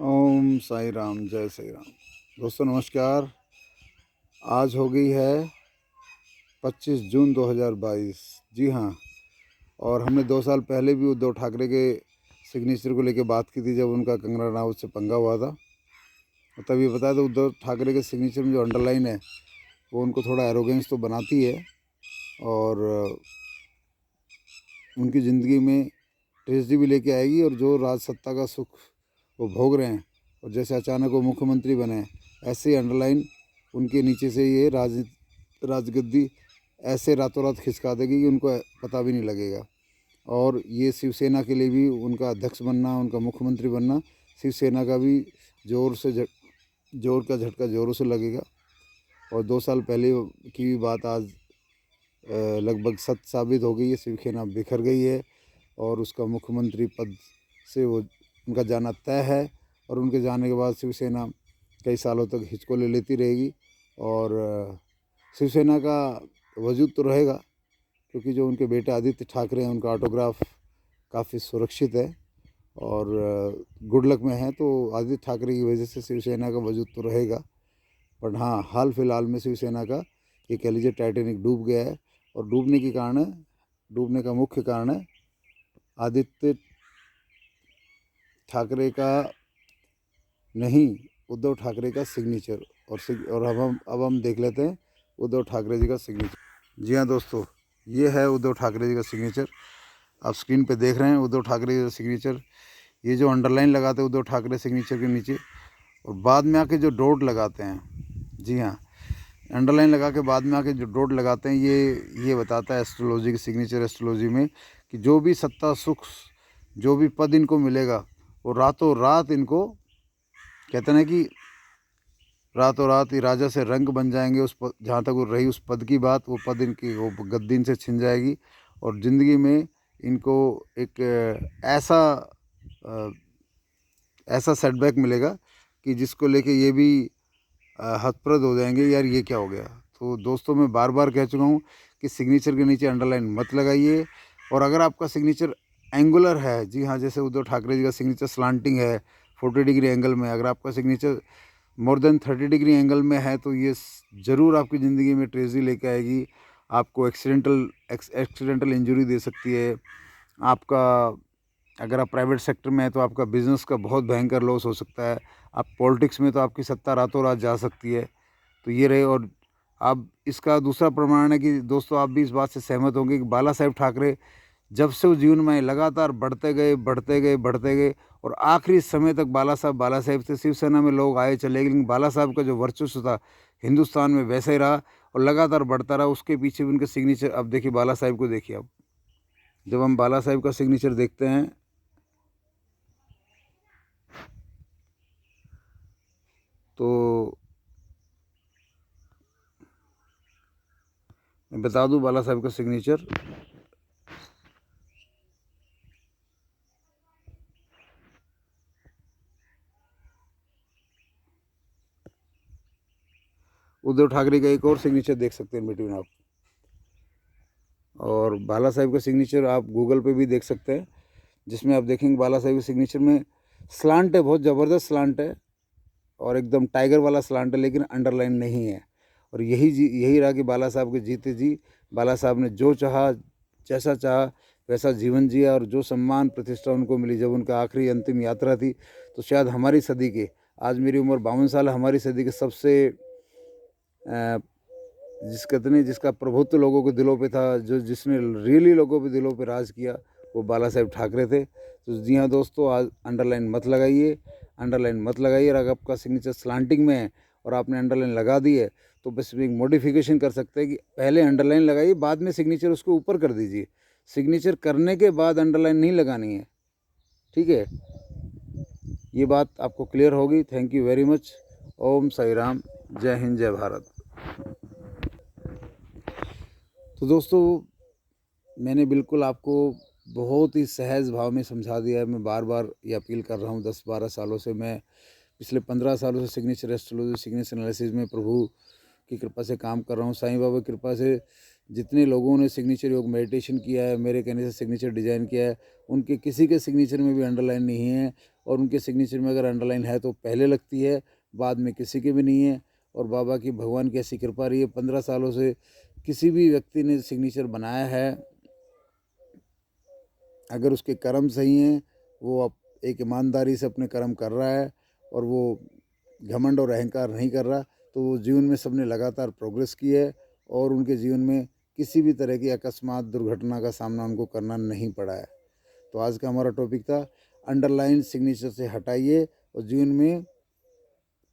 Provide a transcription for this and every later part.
ओम साई राम, जय साई राम। दोस्तों नमस्कार। आज हो गई है 25 जून 2022। जी हाँ। और हमने 2 साल पहले भी उद्धव ठाकरे के सिग्नेचर को लेकर बात की थी, जब उनका कंगना रनावत से पंगा हुआ था। और तभी बताया था उद्धव ठाकरे के सिग्नेचर में जो अंडरलाइन है वो उनको थोड़ा एरोगेंस तो बनाती है और उनकी ज़िंदगी में ट्रेजेडी भी लेके आएगी। और जो राज सत्ता का सुख वो भोग रहे हैं और जैसे अचानक वो मुख्यमंत्री बने, ऐसे ही अंडरलाइन उनके नीचे से ये राजगद्दी ऐसे रातों रात खिसका देगी कि उनको पता भी नहीं लगेगा। और ये शिवसेना के लिए भी उनका अध्यक्ष बनना, उनका मुख्यमंत्री बनना, शिवसेना का भी जोर का झटका ज़ोरों से लगेगा। और 2 साल पहले की भी बात आज लगभग सत्य साबित हो गई है। शिवसेना बिखर गई है और उसका मुख्यमंत्री पद से वो उनका जाना तय है। और उनके जाने के बाद शिवसेना कई सालों तक हिचकोले लेती रहेगी और शिवसेना का वजूद तो रहेगा, क्योंकि जो उनके बेटे आदित्य ठाकरे हैं उनका ऑटोग्राफ काफ़ी सुरक्षित है और गुड लक में है। तो आदित्य ठाकरे की वजह से शिवसेना का वजूद तो रहेगा। पर हाँ, हाल फिलहाल में शिवसेना का ये कह लीजिए टाइटैनिक डूब गया है। और डूबने का मुख्य कारण है आदित्य ठाकरे का नहीं, उद्धव ठाकरे का सिग्नेचर। और अब हम देख लेते हैं उद्धव ठाकरे जी का सिग्नेचर। जी हाँ दोस्तों, ये है उद्धव ठाकरे जी का सिग्नेचर। आप स्क्रीन पे देख रहे हैं उद्धव ठाकरे जी का सिग्नेचर। ये जो अंडरलाइन लगाते हैं उद्धव ठाकरे सिग्नेचर के नीचे और बाद में आके जो डॉट लगाते हैं, जी हाँ, अंडरलाइन लगा के बाद में आके जो डॉट लगाते हैं, ये बताता है एस्ट्रोलॉजी की सिग्नेचर एस्ट्रोलॉजी में कि जो भी सत्ता सुख, जो भी पद इनको मिलेगा वो रातों रात इनको कहते हैं कि रातों रात ही राजा से रंग बन जाएंगे। उस पद, जहाँ तक वो रही उस पद की बात, वो पद इनकी वो गद्दी इनसे छिन जाएगी और ज़िंदगी में इनको एक ऐसा सेटबैक मिलेगा कि जिसको लेके ये भी हतप्रद हो जाएंगे, यार ये क्या हो गया। तो दोस्तों मैं बार बार कह चुका हूँ कि सिग्नेचर के नीचे अंडरलाइन मत लगाइए। और अगर आपका सिग्नेचर एंगुलर है, जी हाँ, जैसे उद्धव ठाकरे जी का सिग्नेचर स्लांटिंग है 40 डिग्री एंगल में, अगर आपका signature more than 30 degree angle में है तो ये ज़रूर आपकी ज़िंदगी में ट्रेजेडी लेके आएगी। आपको एक्सीडेंटल इंजरी दे सकती है। आपका अगर आप प्राइवेट सेक्टर में है तो आपका बिजनेस का बहुत भयंकर लॉस हो सकता है। आप पॉलिटिक्स में तो आपकी सत्ता रातों रात जा सकती है। तो ये रहे। और आप इसका दूसरा प्रमाण है कि दोस्तों आप भी इस बात से सहमत होंगे कि बाला साहेब ठाकरे जब से वो जीवन में आए लगातार बढ़ते गए और आखिरी समय तक बाला साहेब थे। शिवसेना में लोग आए चले गए, लेकिन बाला साहब का जो वर्चस्व था हिंदुस्तान में वैसा ही रहा और लगातार बढ़ता रहा। उसके पीछे भी उनके सिग्नेचर, अब देखिए बाला साहेब को देखिए। अब जब हम बाला साहेब का सिग्नेचर देखते हैं तो मैं बता दूं बाला साहब का सिग्नेचर। उद्धव ठाकरे का एक और सिग्नेचर देख सकते हैं बिटवीन आप। और बाला साहेब का सिग्नेचर आप गूगल पे भी देख सकते हैं, जिसमें आप देखेंगे बाला साहेब के सिग्नेचर में स्लांट है, बहुत ज़बरदस्त स्लांट है और एकदम टाइगर वाला स्लांट है, लेकिन अंडरलाइन नहीं है। और यही रहा कि बाला साहब के जीते जी बाला साहब ने जो चाहा, जैसा चाहा वैसा जीवन जिया और जो सम्मान प्रतिष्ठा उनको मिली जब उनका आखिरी अंतिम यात्रा थी, तो शायद हमारी सदी के, आज मेरी उम्र 52 साल, हमारी सदी के सबसे जिसका प्रभुत्व लोगों के दिलों पे था, जिसने रियली लोगों के दिलों पे राज किया, वो बाला साहेब ठाकरे थे। तो जी हाँ दोस्तों, आज अंडरलाइन मत लगाइए, अंडरलाइन मत लगाइए। अगर आपका सिग्नेचर स्लांटिंग में है और आपने अंडरलाइन लगा दी है तो बस एक मॉडिफिकेशन कर सकते हैं कि पहले अंडरलाइन लगाइए, बाद में सिग्नेचर उसको ऊपर कर दीजिए। सिग्नेचर करने के बाद अंडरलाइन नहीं लगानी है, ठीक है। ये बात आपको क्लियर होगी। Thank you very much. Om Sai Ram, जय हिंद, जय भारत। तो दोस्तों मैंने बिल्कुल आपको बहुत ही सहज भाव में समझा दिया है। मैं बार बार ये अपील कर रहा हूँ, 10-12 सालों से, मैं पिछले 15 सालों से सिग्नेचर एस्ट्रोलॉजी, सिग्नेचर एनालिसिस में प्रभु की कृपा से काम कर रहा हूँ। साईं बाबा की कृपा से जितने लोगों ने सिग्नेचर योग मेडिटेशन किया है, मेरे कहने से सिग्नेचर डिज़ाइन किया है, उनके किसी के सिग्नेचर में भी अंडरलाइन नहीं है। और उनके सिग्नेचर में अगर अंडरलाइन है तो पहले लगती है, बाद में किसी की भी नहीं है। और बाबा की, भगवान की ऐसी कृपा रही है, 15 सालों से किसी भी व्यक्ति ने सिग्नेचर बनाया है, अगर उसके कर्म सही हैं, वो अब एक ईमानदारी से अपने कर्म कर रहा है और वो घमंड और अहंकार नहीं कर रहा, तो वो जीवन में सबने लगातार प्रोग्रेस की है और उनके जीवन में किसी भी तरह की अकस्मात दुर्घटना का सामना उनको करना नहीं पड़ा है। तो आज का हमारा टॉपिक था अंडरलाइन सिग्नेचर से हटाइए और जीवन में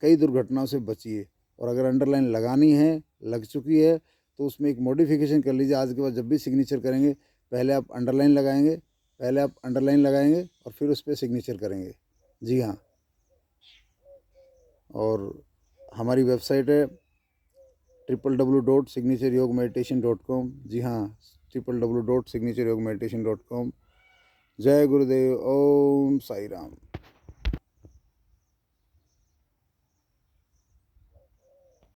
कई दुर्घटनाओं से बचिए। और अगर अंडरलाइन लगानी है, लग चुकी है, तो उसमें एक मॉडिफिकेशन कर लीजिए। आज के बाद जब भी सिग्नेचर करेंगे, पहले आप अंडरलाइन लगाएंगे, और फिर उस पर सिग्नेचर करेंगे। जी हाँ। और हमारी वेबसाइट है www.signatureyogmeditation.com। जी हाँ, www.signatureyogmeditation.com। जय गुरुदेव। ओम साई राम।